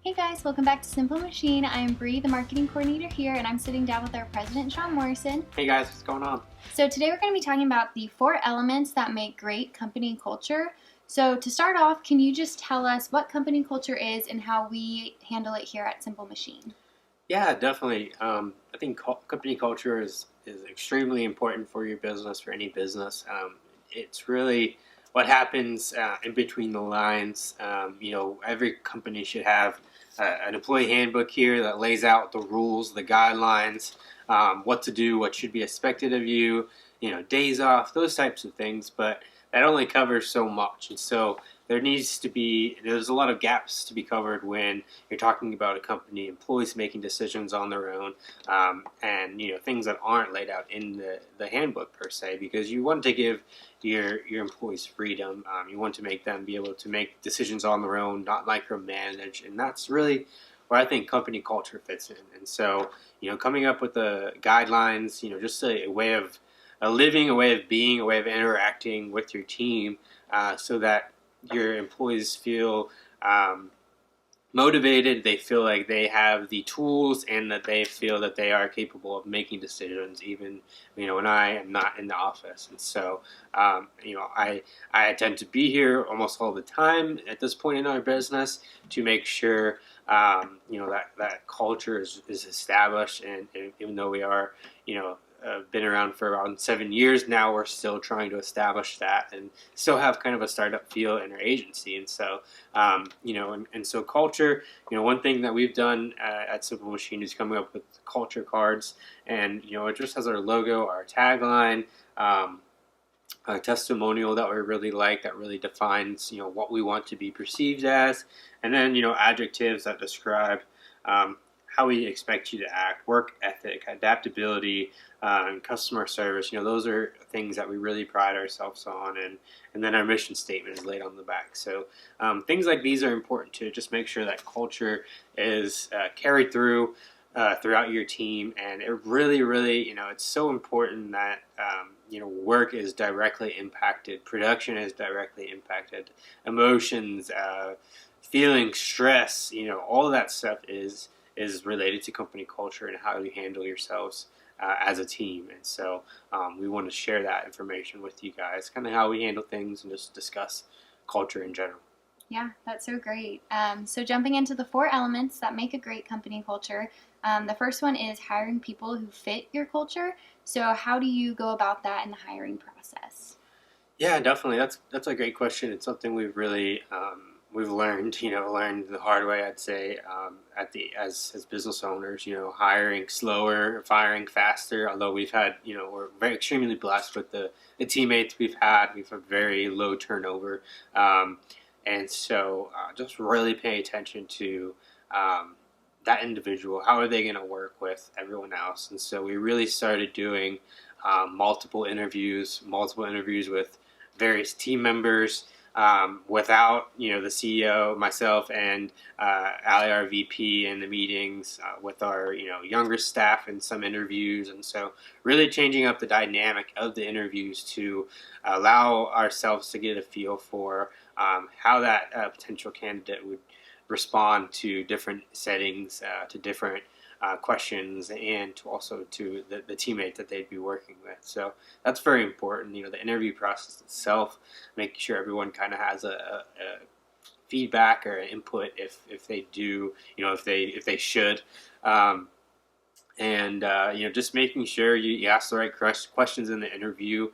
Hey guys, welcome back to Simplemachine. I'm Bree, the marketing coordinator here, and I'm sitting down with our president, Sean Morrison. Hey guys, what's going on? So today we're going to be talking about the 4 elements that make great company culture. So to start off, can you just tell us what company culture is and how we handle it here at Simplemachine? Yeah, definitely. I think company culture is extremely important for your business, for any business. It's really what happens in between the lines. Every company should have an employee handbook here that lays out the rules, the guidelines, what to do, what should be expected of you, days off, those types of things. But that only covers so much. And so there's a lot of gaps to be covered when you're talking about a company, employees making decisions on their own, and things that aren't laid out in the handbook per se, because you want to give your employees freedom. You want to make them be able to make decisions on their own, not micromanage, and that's really where I think company culture fits in. And so, coming up with the guidelines, just a way of living, a way of being, a way of interacting with your team, so that your employees feel motivated, they feel like they have the tools, and that they feel that they are capable of making decisions, even when I am not in the office. And so, I tend to be here almost all the time at this point in our business to make sure that culture is established, and even though we are been around for around 7 years now, we're still trying to establish that and still have kind of a startup feel in our agency. And so, so culture, one thing that we've done at Simplemachine is coming up with culture cards, and it just has our logo, our tagline, a testimonial that we really like, that really defines what we want to be perceived as, and then adjectives that describe how we expect you to act, work ethic, adaptability, and customer service. Those are things that we really pride ourselves on, and then our mission statement is laid on the back. So things like these are important to just make sure that culture is carried through throughout your team, and it really, really, it's so important that work is directly impacted, production is directly impacted, emotions, feeling stress, all of that stuff is related to company culture and how you handle yourselves as a team. And so we want to share that information with you guys, kind of how we handle things, and just discuss culture in general. Yeah, that's so great. So jumping into the 4 elements that make a great company culture, the first one is hiring people who fit your culture. So how do you go about that in the hiring process? Yeah, definitely. That's a great question. It's something we've really we've learned the hard way. I'd say as business owners, hiring slower, firing faster. Although we've had we're very extremely blessed with the teammates we've had. We've had very low turnover, and so just really pay attention to. That individual, how are they going to work with everyone else? And so we really started doing multiple interviews with various team members, without the CEO, myself, and Ali, our VP, in the meetings, with our younger staff in some interviews. And so really changing up the dynamic of the interviews to allow ourselves to get a feel for how that potential candidate would respond to different settings, to different questions, and also to the teammate that they'd be working with. So that's very important. The interview process itself, making sure everyone kind of has a feedback or input if they do, if they should. And just making sure you ask the right questions in the interview.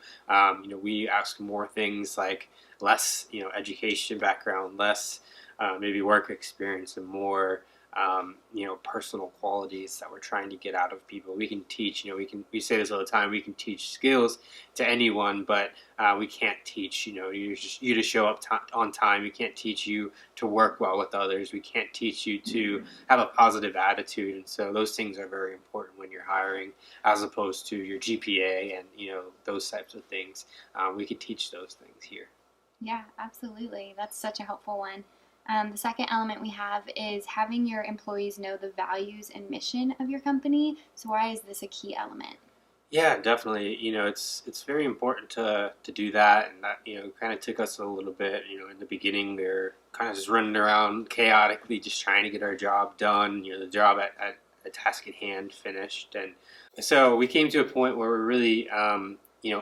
We ask more things like less education background, less maybe work experience, and more personal qualities that we're trying to get out of people. We can teach, we say this all the time, we can teach skills to anyone, but we can't teach, you to show up on time. We can't teach you to work well with others. We can't teach you to have a positive attitude. And so those things are very important when you're hiring, as opposed to your GPA and, those types of things. We can teach those things here. Yeah, absolutely. That's such a helpful one. The second element we have is having your employees know the values and mission of your company. So why is this a key element? Yeah, definitely. It's very important to do that, and that kind of took us a little bit. In the beginning, we were kind of just running around chaotically, just trying to get our job done. The job at a task at hand finished, and so we came to a point where we really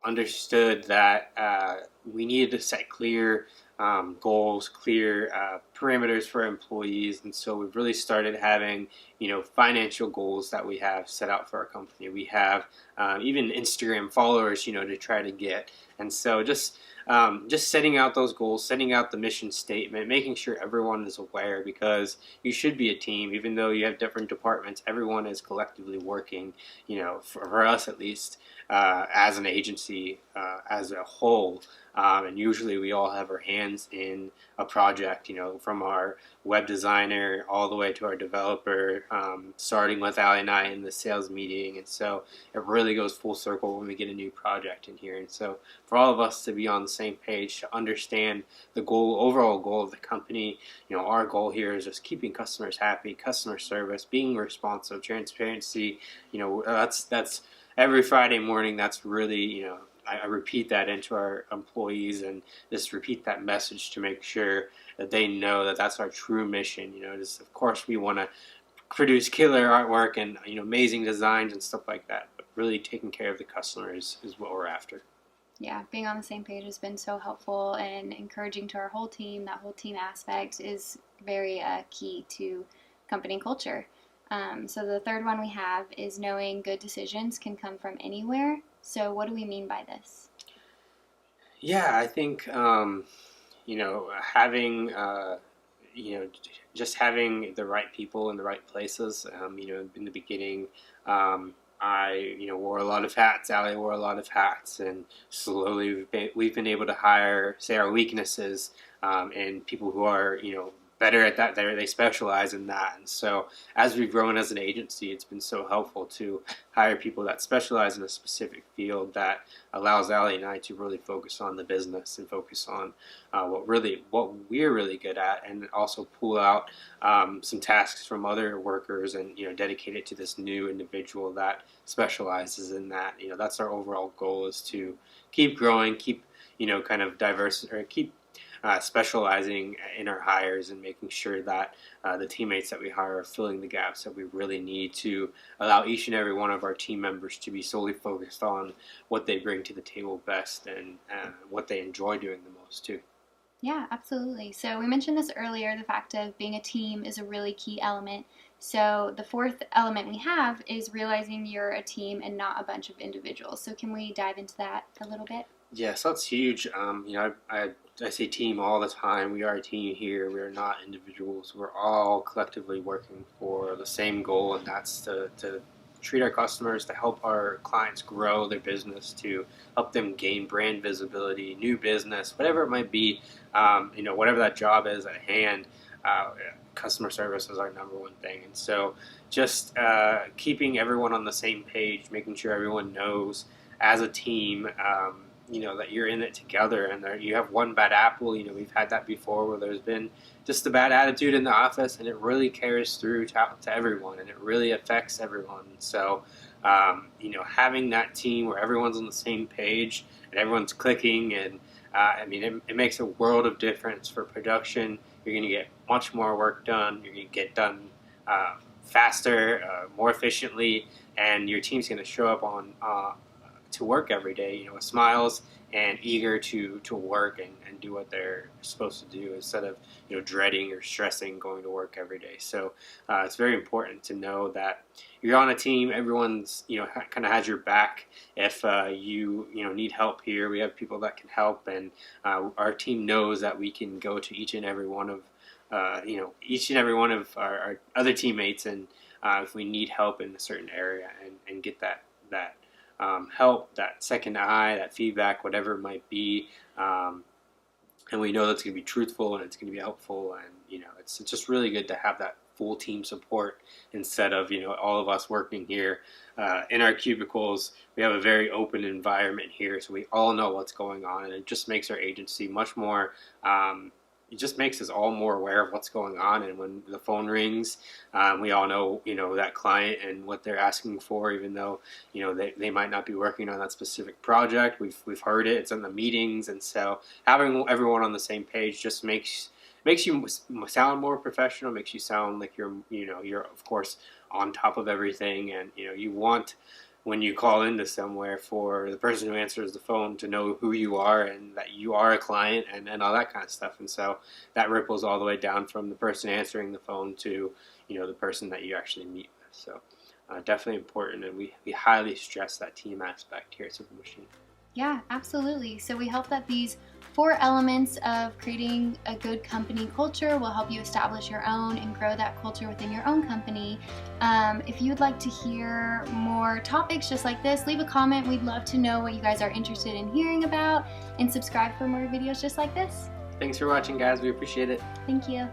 understood that we needed to set clear goals, clear parameters for employees, and so we've really started having financial goals that we have set out for our company. We have even Instagram followers, to try to get. And so just setting out those goals, setting out the mission statement, making sure everyone is aware because you should be a team, even though you have different departments. Everyone is collectively working, for us at least, as an agency, as a whole. And usually we all have our hands in a project, from our web designer all the way to our developer, starting with Ali and I in the sales meeting. And so it really goes full circle when we get a new project in here. And so for all of us to be on the same page, to understand the overall goal of the company, our goal here is just keeping customers happy, customer service, being responsive, transparency. That's every Friday morning. That's really, I repeat that into our employees and just repeat that message to make sure that they know that that's our true mission. Just, of course we want to produce killer artwork and amazing designs and stuff like that, but really taking care of the customers is what we're after. Yeah, being on the same page has been so helpful and encouraging to our whole team. That whole team aspect is very key to company culture. So the third one we have is knowing good decisions can come from anywhere. So what do we mean by this? Yeah, I think having just having the right people in the right places. In the beginning, I wore a lot of hats. Ali wore a lot of hats, and slowly we've been able to hire, say, our weaknesses, and people who are better at that. They specialize in that, and so as we've grown as an agency, it's been so helpful to hire people that specialize in a specific field that allows Ali and I to really focus on the business and focus on what we're really good at, and also pull out some tasks from other workers and dedicate it to this new individual that specializes in that. That's our overall goal, is to keep growing, keep kind of diverse, or keep specializing in our hires and making sure that the teammates that we hire are filling the gaps that we really need to allow each and every one of our team members to be solely focused on what they bring to the table best and what they enjoy doing the most too. Yeah, absolutely. So we mentioned this earlier, the fact of being a team is a really key element. So the fourth element we have is realizing you're a team and not a bunch of individuals. So can we dive into that a little bit? Yes, that's huge. I say team all the time. We are a team here. We are not individuals. We're all collectively working for the same goal, and that's to treat our customers, to help our clients grow their business, to help them gain brand visibility, new business, whatever it might be. Whatever that job is at hand. Uh, Customer service is our number one thing, and so just keeping everyone on the same page, making sure everyone knows as a team. That you're in it together, and that you have one bad apple. We've had that before, where there's been just a bad attitude in the office, and it really carries through to everyone, and it really affects everyone. So, having that team where everyone's on the same page and everyone's clicking, and it makes a world of difference for production. You're going to get much more work done. You're going to get done faster, more efficiently, and your team's going to show up on to work every day, with smiles and eager to work and do what they're supposed to do, instead of dreading or stressing going to work every day. So it's very important to know that you're on a team. Everyone's kind of has your back. If you need help here, we have people that can help, and our team knows that we can go to each and every one of our other teammates, and if we need help in a certain area, and get that help, that second eye, that feedback, whatever it might be. And we know that's going to be truthful and it's going to be helpful. And, it's just really good to have that full team support, instead of, all of us working here in our cubicles. We have a very open environment here, so we all know what's going on. And it just makes our agency much more it just makes us all more aware of what's going on. And when the phone rings, we all know, that client and what they're asking for, even though, they might not be working on that specific project. We've heard it. It's in the meetings. And so having everyone on the same page just makes you sound more professional, makes you sound like you're of course on top of everything. And, you want, when you call into somewhere, for the person who answers the phone to know who you are and that you are a client, and all that kind of stuff. And so that ripples all the way down from the person answering the phone to, the person that you actually meet with. So definitely important, and we highly stress that team aspect here at Simplemachine. Yeah, absolutely. So we hope that these 4 elements of creating a good company culture will help you establish your own and grow that culture within your own company. If you'd like to hear more topics just like this, leave a comment. We'd love to know what you guys are interested in hearing about, and subscribe for more videos just like this. Thanks for watching, guys. We appreciate it. Thank you.